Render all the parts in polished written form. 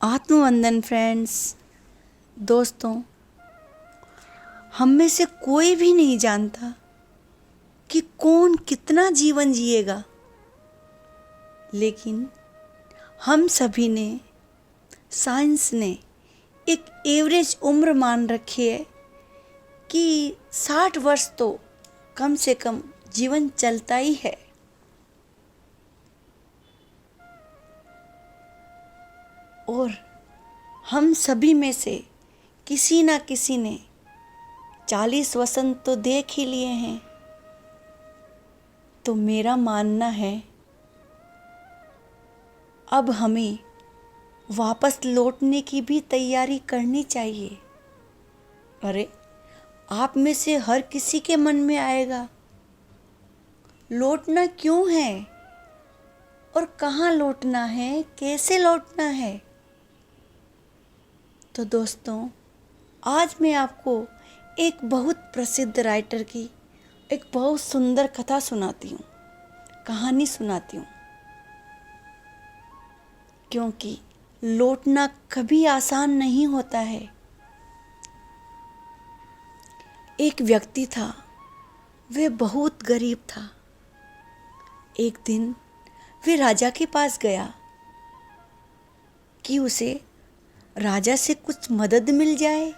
आत्मवंदन friends. दोस्तों, हम में से कोई भी नहीं जानता कि कौन कितना जीवन जिएगा, लेकिन हम सभी ने, साइंस ने एक एवरेज उम्र मान रखी है कि 60 वर्ष तो कम से कम जीवन चलता ही है। और हम सभी में से किसी ना किसी ने 40 वसंत तो देख ही लिए हैं। तो मेरा मानना है अब हमें वापस लौटने की भी तैयारी करनी चाहिए। अरे, आप में से हर किसी के मन में आएगा, लौटना क्यों है और कहाँ लौटना है, कैसे लौटना है। तो दोस्तों, आज मैं आपको एक बहुत प्रसिद्ध राइटर की एक बहुत सुंदर कथा सुनाती हूँ, कहानी सुनाती हूँ। क्योंकि लौटना कभी आसान नहीं होता है। एक व्यक्ति था, वह बहुत गरीब था। एक दिन वह राजा के पास गया कि उसे राजा से कुछ मदद मिल जाए।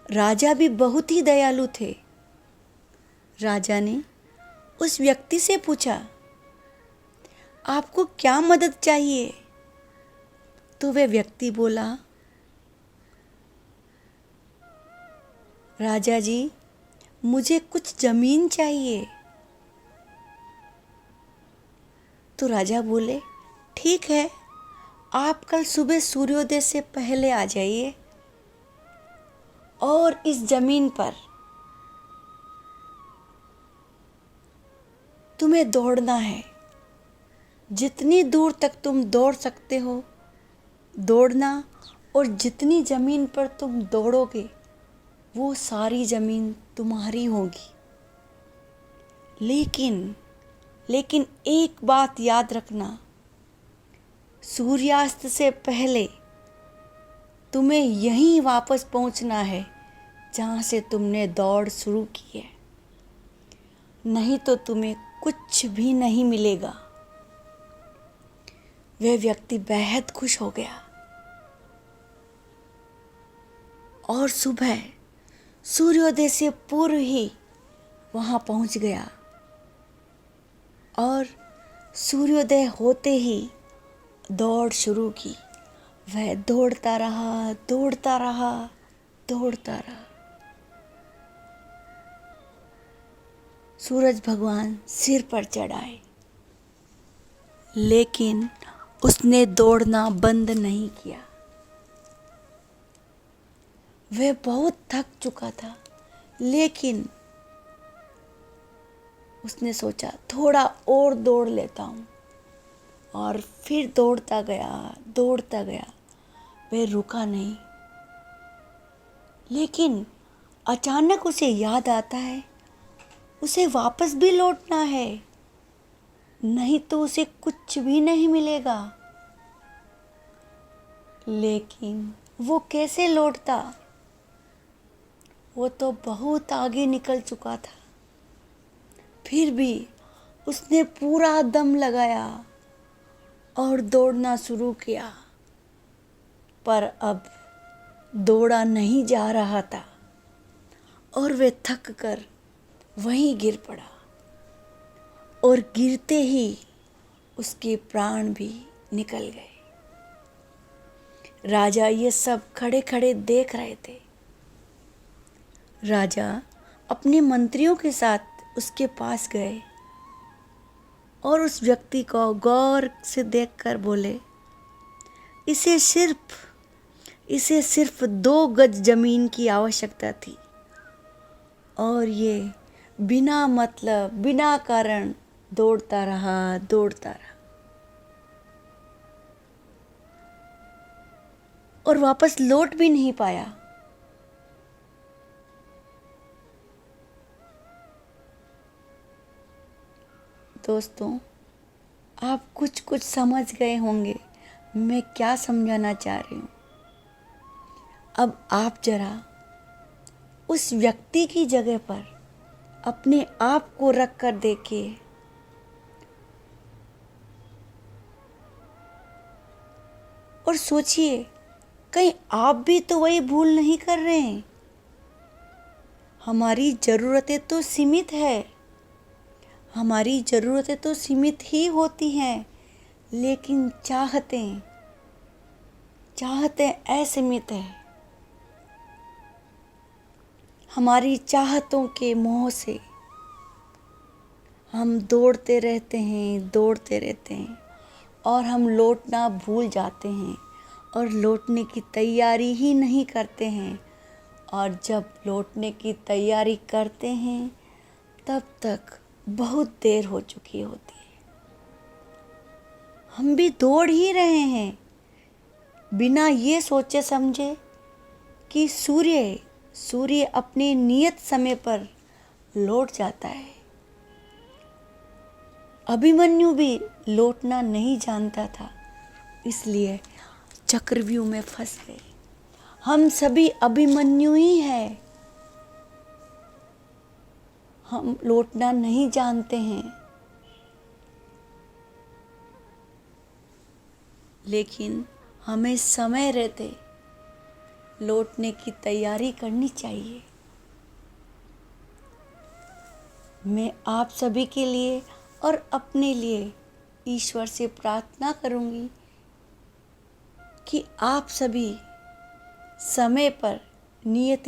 राजा भी बहुत ही दयालु थे। राजा ने उस व्यक्ति से पूछा, आपको क्या मदद चाहिए? तो वह व्यक्ति बोला, राजा जी, मुझे कुछ जमीन चाहिए। तो राजा बोले, ठीक है, आप कल सुबह सूर्योदय से पहले आ जाइए और इस जमीन पर तुम्हें दौड़ना है। जितनी दूर तक तुम दौड़ सकते हो दौड़ना, और जितनी जमीन पर तुम दौड़ोगे वो सारी जमीन तुम्हारी होगी। लेकिन एक बात याद रखना, सूर्यास्त से पहले तुम्हें यहीं वापस पहुंचना है जहां से तुमने दौड़ शुरू की है, नहीं तो तुम्हें कुछ भी नहीं मिलेगा। वह व्यक्ति बेहद खुश हो गया और सुबह सूर्योदय से पूर्व ही वहां पहुंच गया। और सूर्योदय होते ही दौड़ शुरू की। वह दौड़ता रहा, दौड़ता रहा, दौड़ता रहा। सूरज भगवान सिर पर चढ़ आए, लेकिन उसने दौड़ना बंद नहीं किया। वह बहुत थक चुका था, लेकिन उसने सोचा थोड़ा और दौड़ लेता हूँ, और फिर दौड़ता गया, दौड़ता गया। वह रुका नहीं, लेकिन अचानक उसे याद आता है उसे वापस भी लौटना है, नहीं तो उसे कुछ भी नहीं मिलेगा। लेकिन वो कैसे लौटता? वो तो बहुत आगे निकल चुका था। फिर भी उसने पूरा दम लगाया और दौड़ना शुरू किया, पर अब दौड़ा नहीं जा रहा था और वह थक कर वहीं गिर पड़ा। और गिरते ही उसके प्राण भी निकल गए। राजा ये सब खड़े खड़े देख रहे थे। राजा अपने मंत्रियों के साथ उसके पास गए और उस व्यक्ति को गौर से देखकर बोले, इसे सिर्फ 2 गज जमीन की आवश्यकता थी, और ये बिना मतलब, बिना कारण दौड़ता रहा, दौड़ता रहा, और वापस लौट भी नहीं पाया। दोस्तों, आप कुछ कुछ समझ गए होंगे मैं क्या समझाना चाह रही हूँ। अब आप जरा उस व्यक्ति की जगह पर अपने आप को रख कर देखिए। और सोचिए, कहीं आप भी तो वही भूल नहीं कर रहे हैं। हमारी ज़रूरतें तो सीमित है, हमारी ज़रूरतें तो सीमित ही होती हैं, लेकिन चाहतें असीमित है। हमारी चाहतों के मोह से हम दौड़ते रहते हैं और हम लौटना भूल जाते हैं और लौटने की तैयारी ही नहीं करते हैं। और जब लौटने की तैयारी करते हैं तब तक बहुत देर हो चुकी होती है। हम भी दौड़ ही रहे हैं बिना ये सोचे समझे कि सूर्य अपने नियत समय पर लौट जाता है। अभिमन्यु भी लौटना नहीं जानता था, इसलिए चक्रव्यूह में फंस गए। हम सभी अभिमन्यु ही हैं। हम लौटना नहीं जानते हैं, लेकिन हमें समय रहते लौटने की तैयारी करनी चाहिए। मैं आप सभी के लिए और अपने लिए ईश्वर से प्रार्थना करूंगी कि आप सभी समय पर नियत